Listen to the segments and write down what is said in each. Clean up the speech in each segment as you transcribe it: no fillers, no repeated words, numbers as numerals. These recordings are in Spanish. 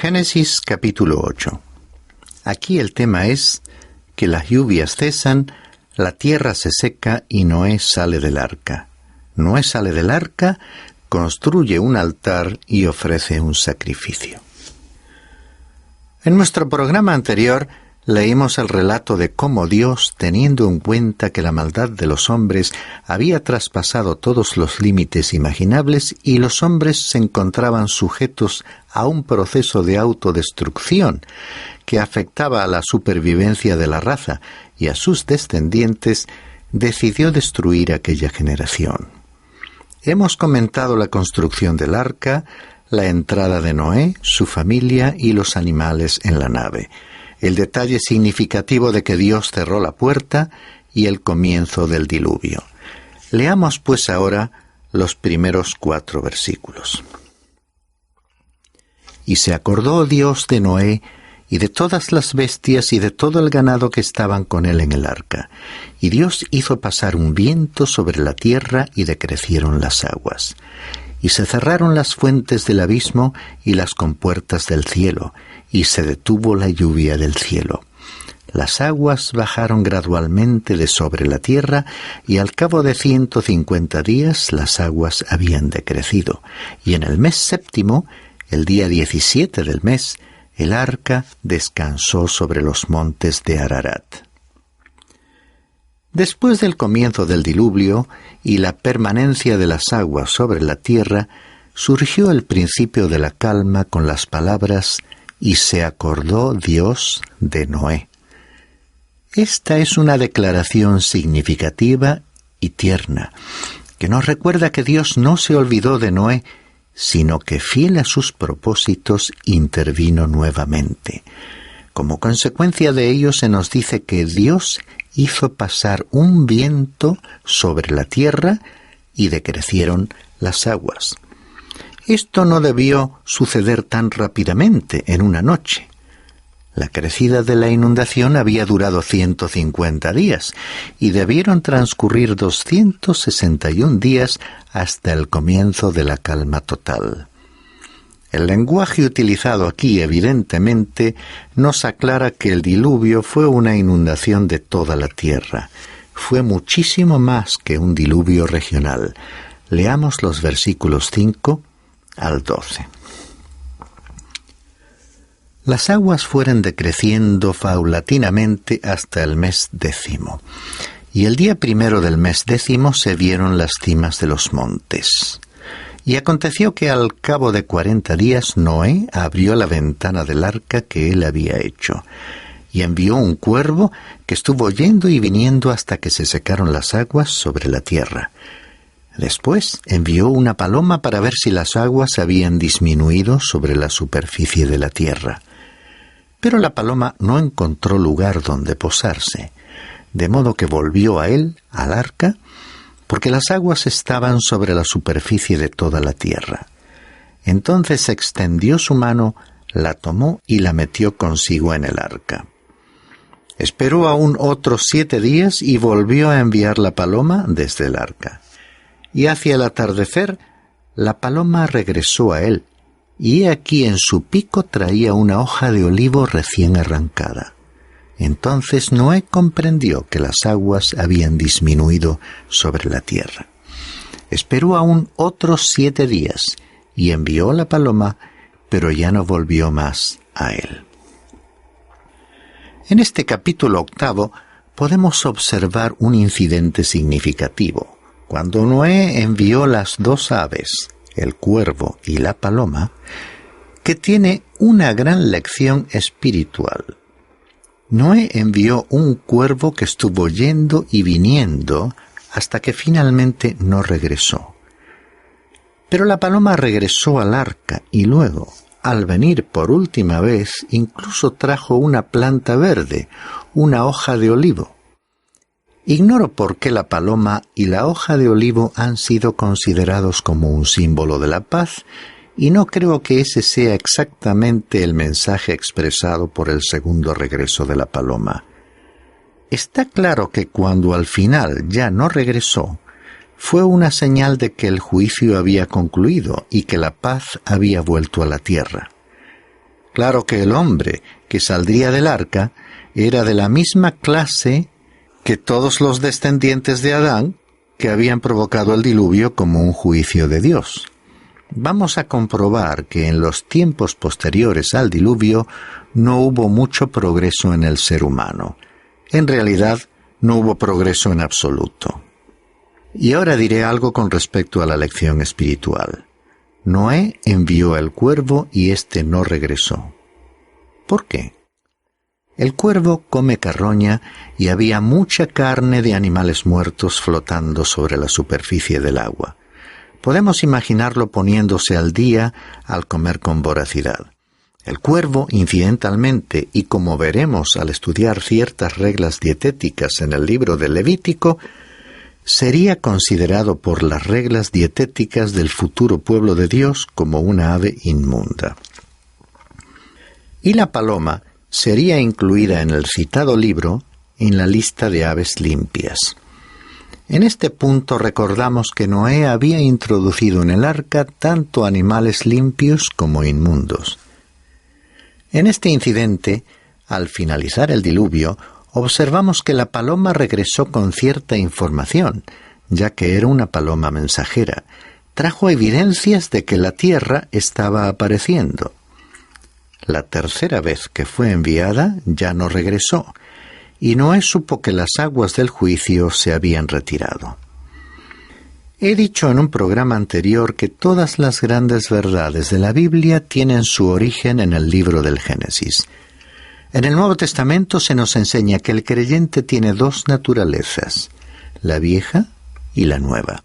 Génesis capítulo 8. Aquí el tema es que las lluvias cesan, la tierra se seca y Noé sale del arca. Noé sale del arca, construye un altar y ofrece un sacrificio. En nuestro programa anterior leímos el relato de cómo Dios, teniendo en cuenta que la maldad de los hombres había traspasado todos los límites imaginables y los hombres se encontraban sujetos a un proceso de autodestrucción que afectaba a la supervivencia de la raza y a sus descendientes, decidió destruir aquella generación. Hemos comentado la construcción del arca, la entrada de Noé, su familia y los animales en la nave, el detalle significativo de que Dios cerró la puerta y el comienzo del diluvio. Leamos pues ahora los primeros 4 versículos. Y se acordó Dios de Noé y de todas las bestias y de todo el ganado que estaban con él en el arca. Y Dios hizo pasar un viento sobre la tierra y decrecieron las aguas. Y se cerraron las fuentes del abismo y las compuertas del cielo, y se detuvo la lluvia del cielo. Las aguas bajaron gradualmente de sobre la tierra, y al cabo de 150 días las aguas habían decrecido. Y en el mes séptimo, el día 17 del mes, el arca descansó sobre los montes de Ararat. Después del comienzo del diluvio y la permanencia de las aguas sobre la tierra, surgió el principio de la calma con las palabras «Y se acordó Dios de Noé». Esta es una declaración significativa y tierna, que nos recuerda que Dios no se olvidó de Noé, sino que fiel a sus propósitos intervino nuevamente. Como consecuencia de ello se nos dice que Dios hizo pasar un viento sobre la tierra y decrecieron las aguas. Esto no debió suceder tan rápidamente en una noche. La crecida de la inundación había durado 150 días y debieron transcurrir 261 días hasta el comienzo de la calma total. El lenguaje utilizado aquí evidentemente nos aclara que el diluvio fue una inundación de toda la tierra. Fue muchísimo más que un diluvio regional. Leamos los versículos 5 al 12. Las aguas fueron decreciendo paulatinamente hasta el mes 10, y el día 1 del mes 10 se vieron las cimas de los montes. Y aconteció que al cabo de 40 días Noé abrió la ventana del arca que él había hecho, y envió un cuervo que estuvo yendo y viniendo hasta que se secaron las aguas sobre la tierra. Después envió una paloma para ver si las aguas habían disminuido sobre la superficie de la tierra. Pero la paloma no encontró lugar donde posarse, de modo que volvió a él, al arca, porque las aguas estaban sobre la superficie de toda la tierra. Entonces extendió su mano, la tomó y la metió consigo en el arca. Esperó aún otros 7 días y volvió a enviar la paloma desde el arca. Y hacia el atardecer, la paloma regresó a él, y he aquí en su pico traía una hoja de olivo recién arrancada. Entonces Noé comprendió que las aguas habían disminuido sobre la tierra. Esperó aún otros 7 días, y envió la paloma, pero ya no volvió más a él. En este capítulo 8 podemos observar un incidente significativo. Cuando Noé envió las 2 aves, el cuervo y la paloma, que tiene una gran lección espiritual. Noé envió un cuervo que estuvo yendo y viniendo hasta que finalmente no regresó. Pero la paloma regresó al arca y luego, al venir por última vez, incluso trajo una planta verde, una hoja de olivo. Ignoro por qué la paloma y la hoja de olivo han sido considerados como un símbolo de la paz, y no creo que ese sea exactamente el mensaje expresado por el segundo regreso de la paloma. Está claro que cuando al final ya no regresó, fue una señal de que el juicio había concluido y que la paz había vuelto a la tierra. Claro que el hombre que saldría del arca era de la misma clase que todos los descendientes de Adán que habían provocado el diluvio como un juicio de Dios. Vamos a comprobar que en los tiempos posteriores al diluvio no hubo mucho progreso en el ser humano. En realidad, no hubo progreso en absoluto. Y ahora diré algo con respecto a la lección espiritual. Noé envió el cuervo y éste no regresó. ¿Por qué? El cuervo come carroña y había mucha carne de animales muertos flotando sobre la superficie del agua. Podemos imaginarlo poniéndose al día al comer con voracidad. El cuervo, incidentalmente, y como veremos al estudiar ciertas reglas dietéticas en el libro del Levítico, sería considerado por las reglas dietéticas del futuro pueblo de Dios como una ave inmunda. Y la paloma sería incluida en el citado libro en la lista de aves limpias. En este punto recordamos que Noé había introducido en el arca tanto animales limpios como inmundos. En este incidente, al finalizar el diluvio, observamos que la paloma regresó con cierta información, ya que era una paloma mensajera. Trajo evidencias de que la tierra estaba apareciendo. La tercera vez que fue enviada ya no regresó, y Noé supo que las aguas del juicio se habían retirado. He dicho en un programa anterior que todas las grandes verdades de la Biblia tienen su origen en el libro del Génesis. En el Nuevo Testamento se nos enseña que el creyente tiene dos naturalezas, la vieja y la nueva.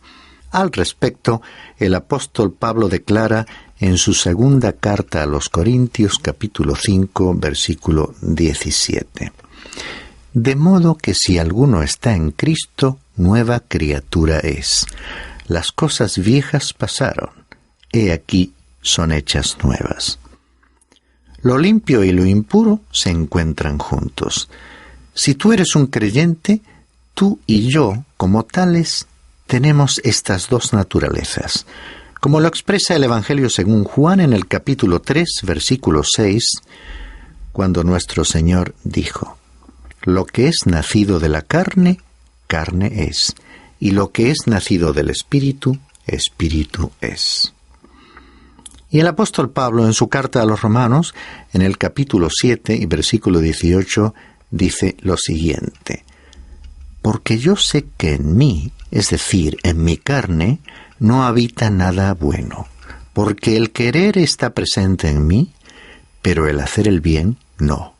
Al respecto, el apóstol Pablo declara en su segunda carta a los Corintios, capítulo 5, versículo 17. De modo que si alguno está en Cristo, nueva criatura es. Las cosas viejas pasaron, he aquí son hechas nuevas. Lo limpio y lo impuro se encuentran juntos. Si tú eres un creyente, tú y yo, como tales, tenemos estas dos naturalezas. Como lo expresa el Evangelio según Juan en el capítulo 3, versículo 6, cuando nuestro Señor dijo: lo que es nacido de la carne, carne es, y lo que es nacido del Espíritu, Espíritu es. Y el apóstol Pablo en su carta a los Romanos, en el capítulo 7 y versículo 18, dice lo siguiente: porque yo sé que en mí, es decir, en mi carne, no habita nada bueno, porque el querer está presente en mí, pero el hacer el bien no.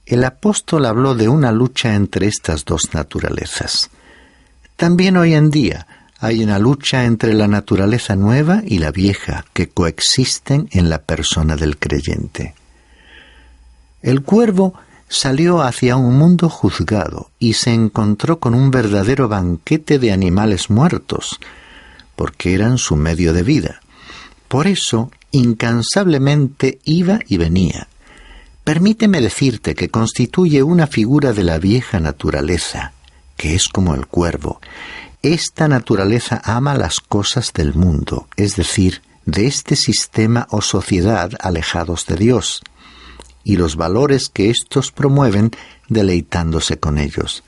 El apóstol habló de una lucha entre estas dos naturalezas. También hoy en día hay una lucha entre la naturaleza nueva y la vieja que coexisten en la persona del creyente. El cuervo salió hacia un mundo juzgado y se encontró con un verdadero banquete de animales muertos, porque eran su medio de vida. Por eso, incansablemente iba y venía. Permíteme decirte que constituye una figura de la vieja naturaleza, que es como el cuervo. Esta naturaleza ama las cosas del mundo, es decir, de este sistema o sociedad alejados de Dios, y los valores que éstos promueven deleitándose con ellos.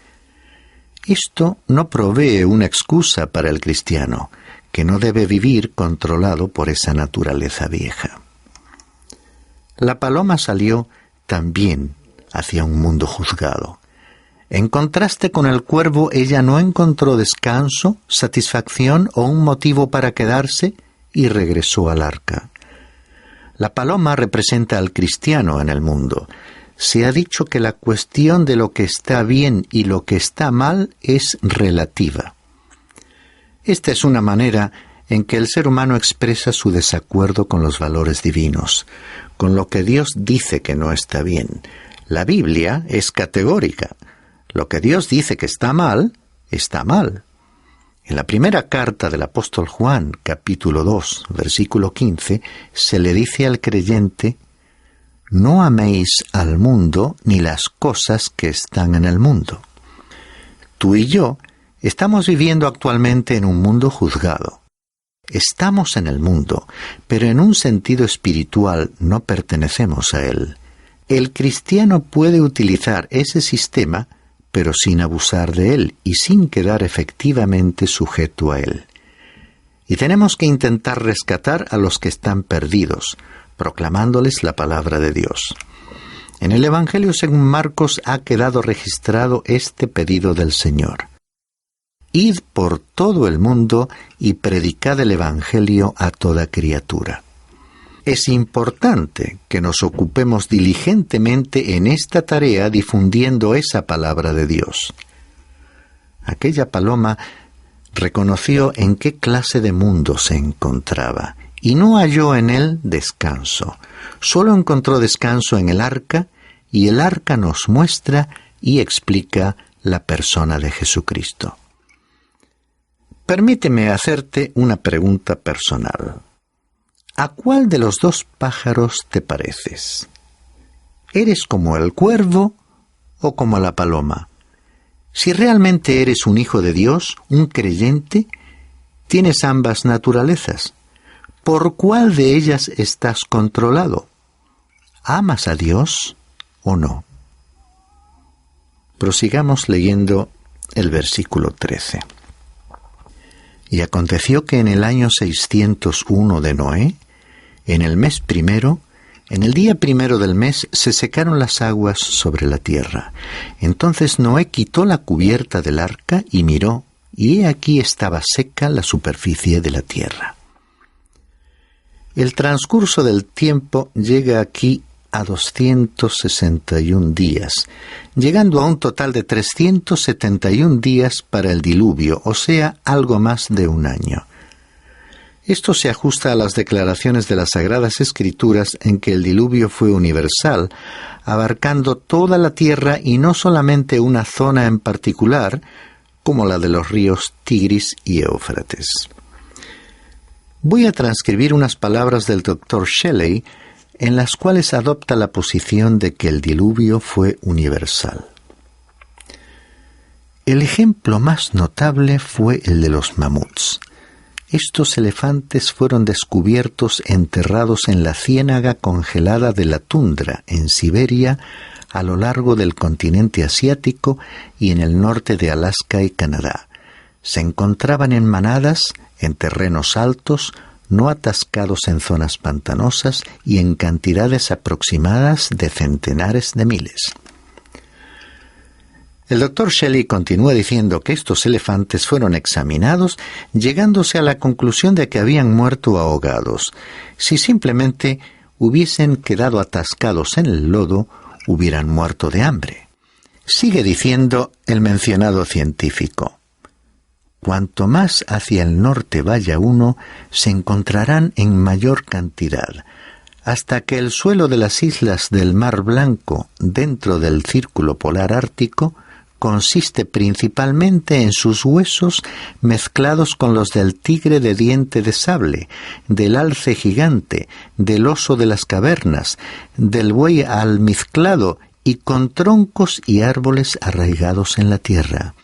Esto no provee una excusa para el cristiano, que no debe vivir controlado por esa naturaleza vieja. La paloma salió también hacia un mundo juzgado. En contraste con el cuervo, ella no encontró descanso, satisfacción o un motivo para quedarse y regresó al arca. La paloma representa al cristiano en el mundo. Se ha dicho que la cuestión de lo que está bien y lo que está mal es relativa. Esta es una manera en que el ser humano expresa su desacuerdo con los valores divinos, con lo que Dios dice que no está bien. La Biblia es categórica. Lo que Dios dice que está mal, está mal. En la primera carta del apóstol Juan, capítulo 2, versículo 15, se le dice al creyente: no améis al mundo ni las cosas que están en el mundo. Tú y yo estamos viviendo actualmente en un mundo juzgado. Estamos en el mundo, pero en un sentido espiritual no pertenecemos a él. El cristiano puede utilizar ese sistema, pero sin abusar de él y sin quedar efectivamente sujeto a él. Y tenemos que intentar rescatar a los que están perdidos, proclamándoles la palabra de Dios. En el Evangelio según Marcos ha quedado registrado este pedido del Señor: Id por todo el mundo y predicad el Evangelio a toda criatura. Es importante que nos ocupemos diligentemente en esta tarea difundiendo esa palabra de Dios. Aquella paloma reconoció en qué clase de mundo se encontraba y no halló en él descanso. Solo encontró descanso en el arca, y el arca nos muestra y explica la persona de Jesucristo. Permíteme hacerte una pregunta personal. ¿A cuál de los dos pájaros te pareces? ¿Eres como el cuervo o como la paloma? Si realmente eres un hijo de Dios, un creyente, tienes ambas naturalezas. ¿Por cuál de ellas estás controlado? ¿Amas a Dios o no? Prosigamos leyendo el versículo 13. Y aconteció que en el año 601 de Noé, en el mes primero, en el día primero del mes, se secaron las aguas sobre la tierra. Entonces Noé quitó la cubierta del arca y miró, y he aquí estaba seca la superficie de la tierra. El transcurso del tiempo llega aquí a 261 días, llegando a un total de 371 días para el diluvio, o sea, algo más de un año. Esto se ajusta a las declaraciones de las Sagradas Escrituras en que el diluvio fue universal, abarcando toda la tierra y no solamente una zona en particular, como la de los ríos Tigris y Éufrates. Voy a transcribir unas palabras del Dr. Shelley, en las cuales adopta la posición de que el diluvio fue universal. El ejemplo más notable fue el de los mamuts. Estos elefantes fueron descubiertos enterrados en la ciénaga congelada de la tundra, en Siberia, a lo largo del continente asiático y en el norte de Alaska y Canadá. Se encontraban en manadas, en terrenos altos, no atascados en zonas pantanosas y en cantidades aproximadas de centenares de miles. El Dr. Shelley continúa diciendo que estos elefantes fueron examinados, llegándose a la conclusión de que habían muerto ahogados. Si simplemente hubiesen quedado atascados en el lodo, hubieran muerto de hambre. Sigue diciendo el mencionado científico: cuanto más hacia el norte vaya uno, se encontrarán en mayor cantidad, hasta que el suelo de las islas del Mar Blanco, dentro del círculo polar ártico, consiste principalmente en sus huesos mezclados con los del tigre de diente de sable, del alce gigante, del oso de las cavernas, del buey almizclado y con troncos y árboles arraigados en la tierra.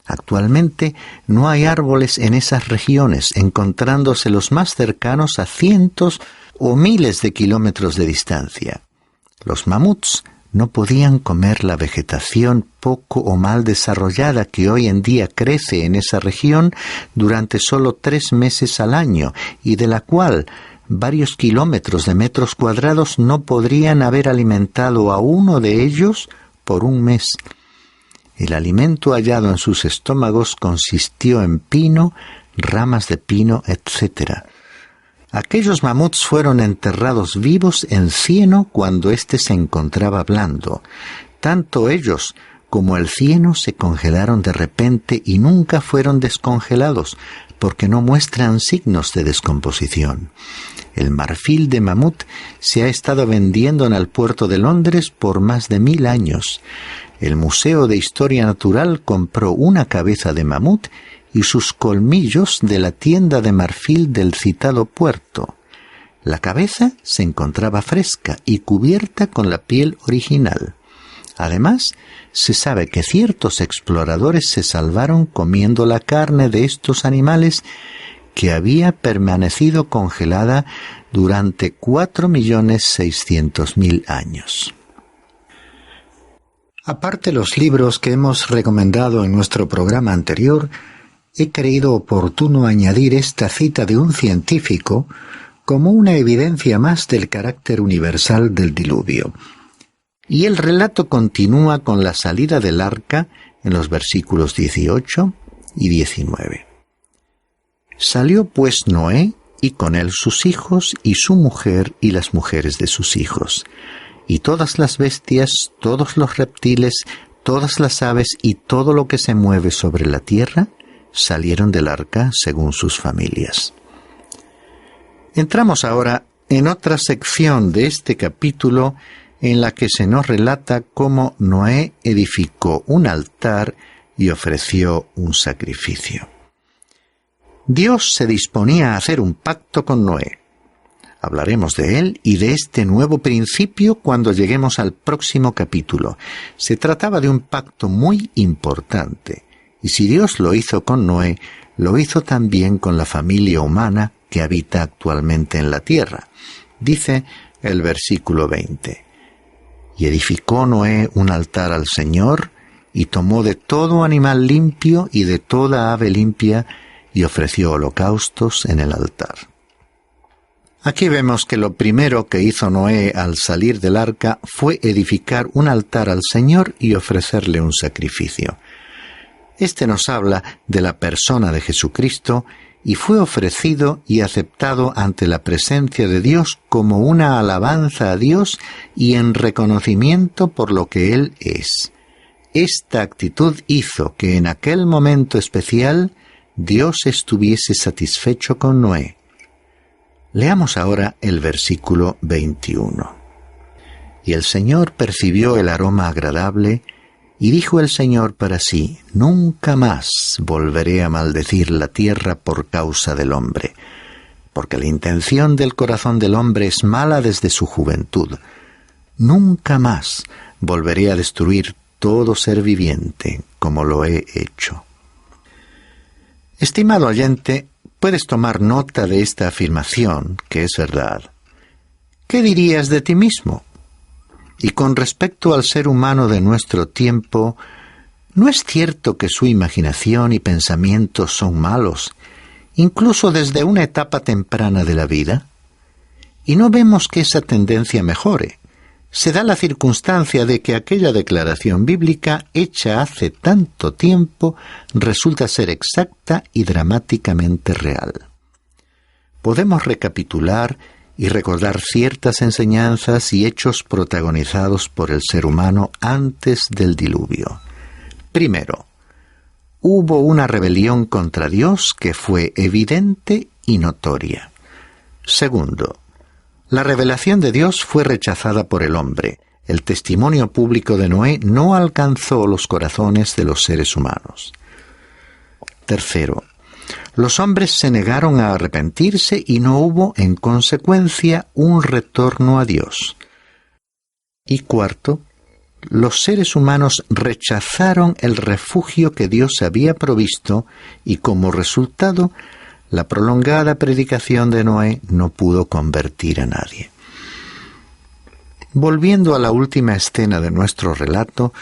Actualmente no hay árboles en esas regiones, encontrándose los más cercanos a cientos o miles de kilómetros de distancia. Los mamuts no podían comer la vegetación poco o mal desarrollada que hoy en día crece en esa región durante solo 3 meses al año y de la cual varios kilómetros de metros cuadrados no podrían haber alimentado a uno de ellos por un mes. El alimento hallado en sus estómagos consistió en pino, ramas de pino, etc. Aquellos mamuts fueron enterrados vivos en cieno cuando éste se encontraba blando. Tanto ellos como el cieno se congelaron de repente y nunca fueron descongelados, porque no muestran signos de descomposición. El marfil de mamut se ha estado vendiendo en el puerto de Londres por más de 1000 años. El Museo de Historia Natural compró una cabeza de mamut y sus colmillos de la tienda de marfil del citado puerto. La cabeza se encontraba fresca y cubierta con la piel original. Además, se sabe que ciertos exploradores se salvaron comiendo la carne de estos animales que había permanecido congelada durante 4.600.000 años. Aparte de los libros que hemos recomendado en nuestro programa anterior, he creído oportuno añadir esta cita de un científico como una evidencia más del carácter universal del diluvio. Y el relato continúa con la salida del arca en los versículos 18 y 19. Salió pues Noé, y con él sus hijos, y su mujer, y las mujeres de sus hijos, y todas las bestias, todos los reptiles, todas las aves, y todo lo que se mueve sobre la tierra, salieron del arca según sus familias. Entramos ahora en otra sección de este capítulo en la que se nos relata cómo Noé edificó un altar y ofreció un sacrificio. Dios se disponía a hacer un pacto con Noé. Hablaremos de él y de este nuevo principio cuando lleguemos al próximo capítulo. Se trataba de un pacto muy importante, y si Dios lo hizo con Noé, lo hizo también con la familia humana que habita actualmente en la tierra. Dice el versículo 20: Y edificó Noé un altar al Señor, y tomó de todo animal limpio y de toda ave limpia, y ofreció holocaustos en el altar. Aquí vemos que lo primero que hizo Noé al salir del arca fue edificar un altar al Señor y ofrecerle un sacrificio. Este nos habla de la persona de Jesucristo y fue ofrecido y aceptado ante la presencia de Dios como una alabanza a Dios y en reconocimiento por lo que Él es. Esta actitud hizo que en aquel momento especial Dios estuviese satisfecho con Noé. Leamos ahora el versículo 21. Y el Señor percibió el aroma agradable, y dijo el Señor para sí: Nunca más volveré a maldecir la tierra por causa del hombre, porque la intención del corazón del hombre es mala desde su juventud. Nunca más volveré a destruir todo ser viviente como lo he hecho. Estimado oyente, puedes tomar nota de esta afirmación, que es verdad. ¿Qué dirías de ti mismo? Y con respecto al ser humano de nuestro tiempo, ¿no es cierto que su imaginación y pensamientos son malos, incluso desde una etapa temprana de la vida? Y no vemos que esa tendencia mejore. Se da la circunstancia de que aquella declaración bíblica hecha hace tanto tiempo resulta ser exacta y dramáticamente real. Podemos recapitular y recordar ciertas enseñanzas y hechos protagonizados por el ser humano antes del diluvio. Primero, hubo una rebelión contra Dios que fue evidente y notoria. Segundo, la revelación de Dios fue rechazada por el hombre. El testimonio público de Noé no alcanzó los corazones de los seres humanos. Tercero, los hombres se negaron a arrepentirse y no hubo, en consecuencia, un retorno a Dios. Y cuarto, los seres humanos rechazaron el refugio que Dios había provisto y, como resultado, la prolongada predicación de Noé no pudo convertir a nadie. Volviendo a la última escena de nuestro relato,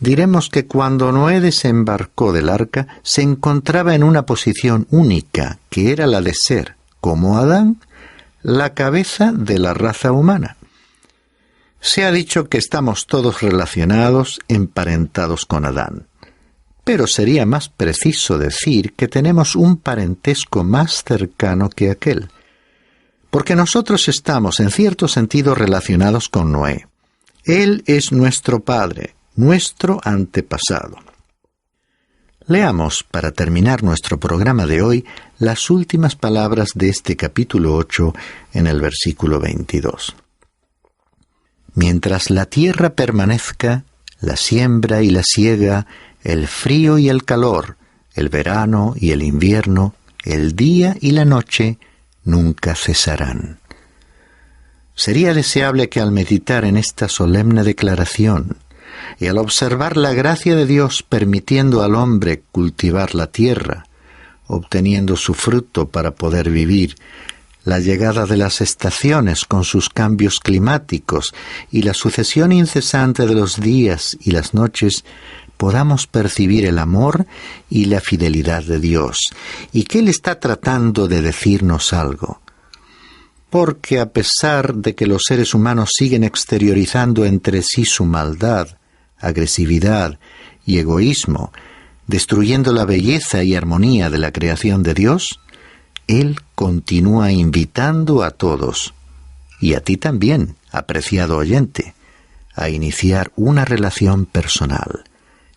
diremos que cuando Noé desembarcó del arca, se encontraba en una posición única, que era la de ser, como Adán, la cabeza de la raza humana. Se ha dicho que estamos todos relacionados, emparentados con Adán. Pero sería más preciso decir que tenemos un parentesco más cercano que aquel, porque nosotros estamos en cierto sentido relacionados con Noé. Él es nuestro padre, nuestro antepasado. Leamos, para terminar nuestro programa de hoy, las últimas palabras de este capítulo 8 en el versículo 22. Mientras la tierra permanezca, la siembra y la siega, el frío y el calor, el verano y el invierno, el día y la noche, nunca cesarán. Sería deseable que al meditar en esta solemne declaración y al observar la gracia de Dios permitiendo al hombre cultivar la tierra, obteniendo su fruto para poder vivir, la llegada de las estaciones con sus cambios climáticos y la sucesión incesante de los días y las noches, podamos percibir el amor y la fidelidad de Dios, y que Él está tratando de decirnos algo. Porque a pesar de que los seres humanos siguen exteriorizando entre sí su maldad, agresividad y egoísmo, destruyendo la belleza y armonía de la creación de Dios, Él continúa invitando a todos, y a ti también, apreciado oyente, a iniciar una relación personal.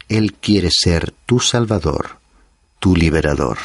Él quiere ser tu Salvador, tu liberador.